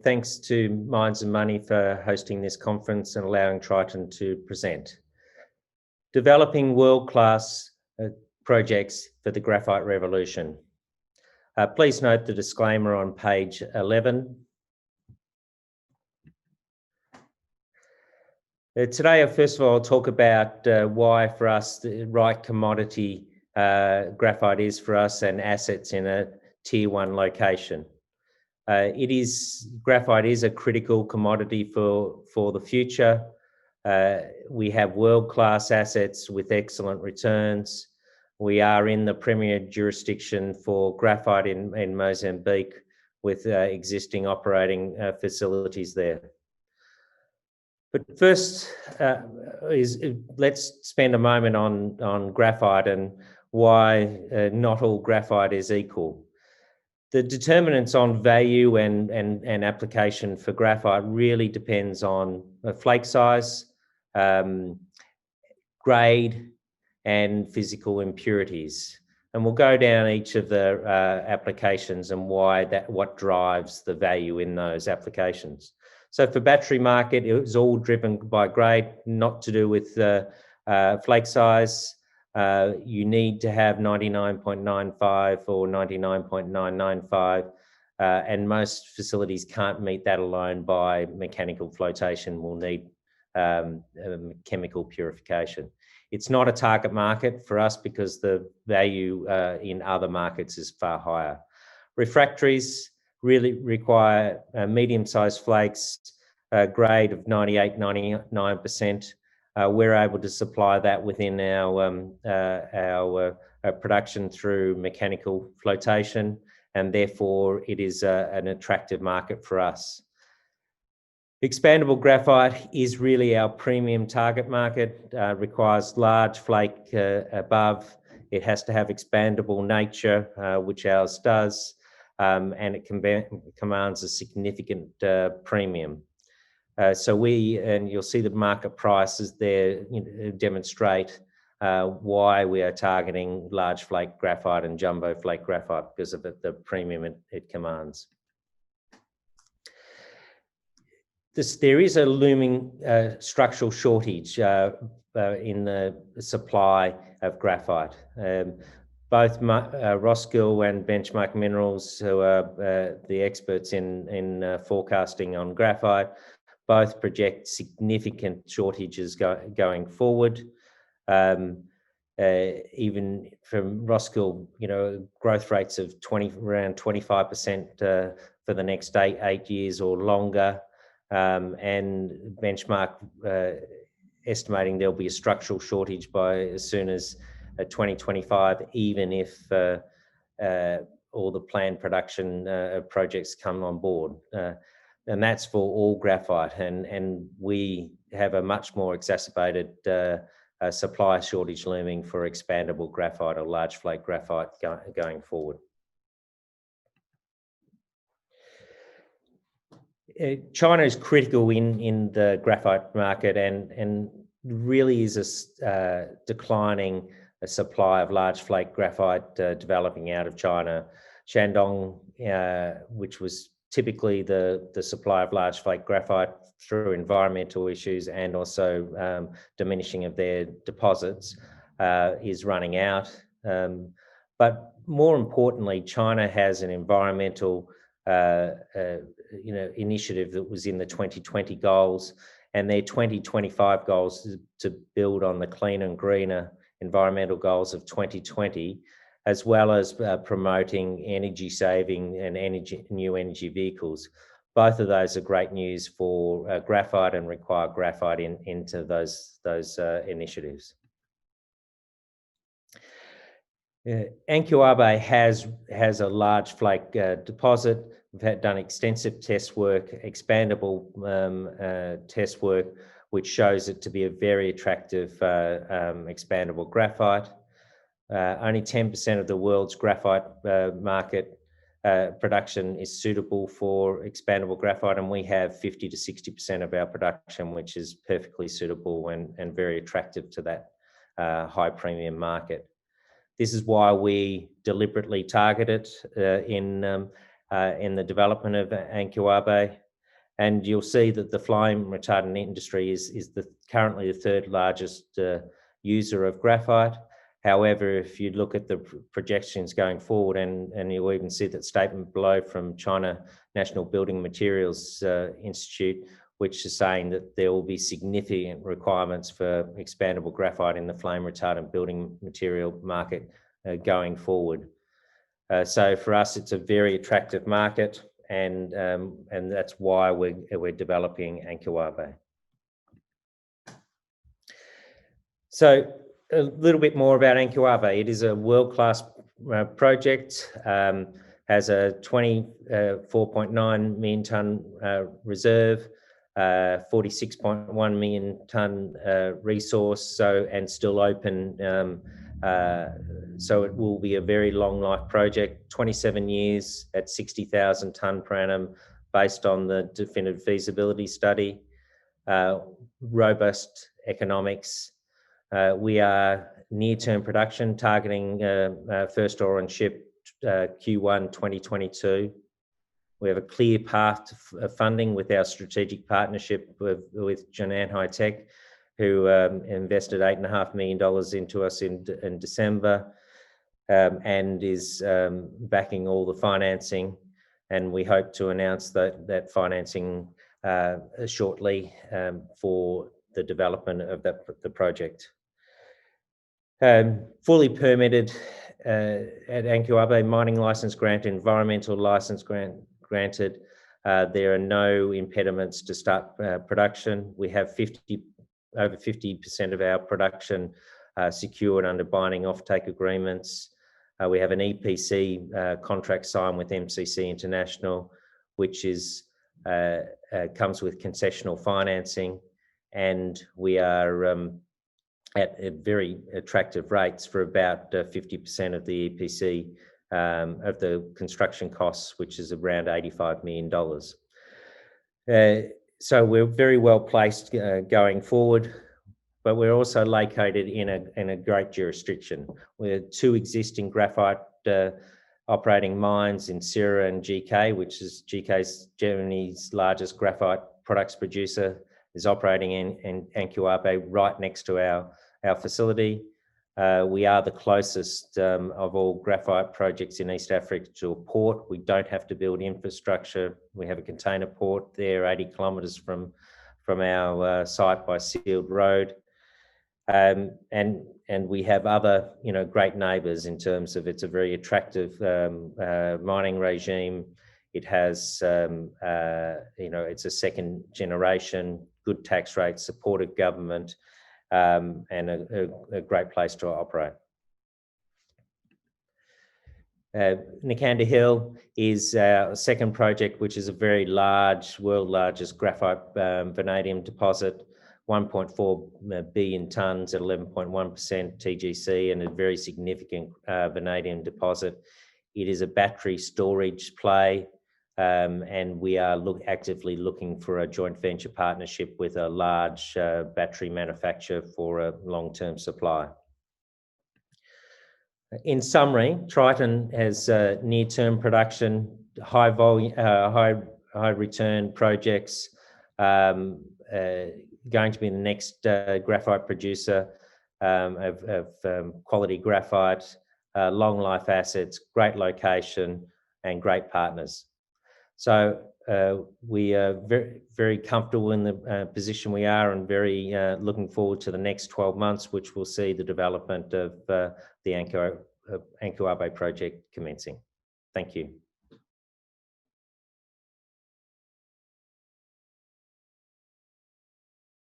thanks to Minds and Money for hosting this conference and allowing Triton to present. Developing world-class projects for the graphite revolution. Please note the disclaimer on page 11. Today, first of all, I'll talk about why for us the right commodity graphite is for us and assets in a tier 1 location. Graphite is a critical commodity for the future. We have world-class assets with excellent returns. We are in the premier jurisdiction for graphite in Mozambique with existing operating facilities there. But first, let's spend a moment on graphite and why not all graphite is equal. The determinants on value and application for graphite really depends on flake size, grade, and physical impurities. And we'll go down each of the applications and what drives the value in those applications. So for battery market, it was all driven by grade, not to do with flake size. You need to have 99.95 or 99.995, and most facilities can't meet that alone by mechanical flotation. We'll need chemical purification. It's not a target market for us because the value in other markets is far higher. Refractories really require medium-sized flakes, grade of 98, 99%. We're able to supply that within our production through mechanical flotation, and therefore it is an attractive market for us. Expandable graphite is really our premium target market, requires large flake above. It has to have expandable nature, which ours does, and it commands a significant premium. And you'll see the market prices there demonstrate why we are targeting large flake graphite and jumbo flake graphite because of the premium it commands. There is a looming structural shortage in the supply of graphite. Both Roskill and Benchmark Minerals, who are the experts in forecasting on graphite, both project significant shortages going forward. Even from Roskill, growth rates of around 25% for the next eight years or longer. And Benchmark estimating there'll be a structural shortage by as soon as 2025, even if all the planned production projects come on board. And that's for all graphite. And we have a much more exacerbated supply shortage looming for expandable graphite or large flake graphite going forward. China is critical in the graphite market and really is a declining supply of large flake graphite developing out of China. Shandong, which was typically the supply of large flake graphite through environmental issues and also diminishing of their deposits, is running out. But more importantly, China has an environmental initiative that was in the 2020 goals, and their 2025 goals is to build on the cleaner and greener environmental goals of 2020, as well as promoting energy saving and new energy vehicles. Both of those are great news for graphite and require graphite into those initiatives. Ancuabe has a large flake deposit. We've done extensive test work, expandable test work, which shows it to be a very attractive expandable graphite. Only 10% of the world's graphite market production is suitable for expandable graphite, and we have 50 to 60% of our production, which is perfectly suitable and very attractive to that high premium market. This is why we deliberately target it in the development of Ancuabe. And you'll see that the flame retardant industry is currently the third largest user of graphite. However, if you look at the projections going forward, and you'll even see that statement below from China National Building Materials Institute, which is saying that there will be significant requirements for expandable graphite in the flame retardant building material market going forward. So for us, it's a very attractive market, and that's why we're developing Ancuabe. So a little bit more about Ancuabe. It is a world-class project, has a 24.9 million tonne reserve, 46.1 million tonne resource, and still open. So it will be a very long life project, 27 years at 60,000 tonne per annum, based on the definitive feasibility study, robust economics. We are near-term production, targeting first ore on ship Q1 2022. We have a clear path to funding with our strategic partnership with Jinan High Tech, who invested $8.5 million into us in December, and is backing all the financing. And we hope to announce that financing shortly for the development of the project. Fully permitted at Ancuabe, mining license granted, environmental license granted. There are no impediments to start production. We have over 50% of our production secured under binding offtake agreements. We have an EPC contract signed with MCC International, which comes with concessional financing, and we are at very attractive rates for about 50% of the EPC of the construction costs, which is around $85 million. So we're very well placed going forward, but we're also located in a great jurisdiction. We have two existing graphite operating mines in Sierra and GK, which is GK's Germany's largest graphite products producer, is operating in Ancuabe right next to our facility. We are the closest of all graphite projects in East Africa to a port. We don't have to build infrastructure. We have a container port there, 80 kilometres from our site by sealed road. And we have other, great neighbours in terms of it's a very attractive mining regime. It has, it's a second generation, good tax rate, supportive government, and a great place to operate. Nicanda Hill is our second project, which is a very large, world largest graphite vanadium deposit, 1.4 billion tonnes at 11.1% TGC, and a very significant vanadium deposit. It is a battery storage play, and we are actively looking for a joint venture partnership with a large battery manufacturer for a long-term supply. In summary, Triton has near-term production, high volume, high return projects, going to be the next graphite producer of quality graphite, long life assets, great location, and great partners. So we are very, very comfortable in the position we are, and very looking forward to the next 12 months, which will see the development of the Ancuabe project commencing. Thank you.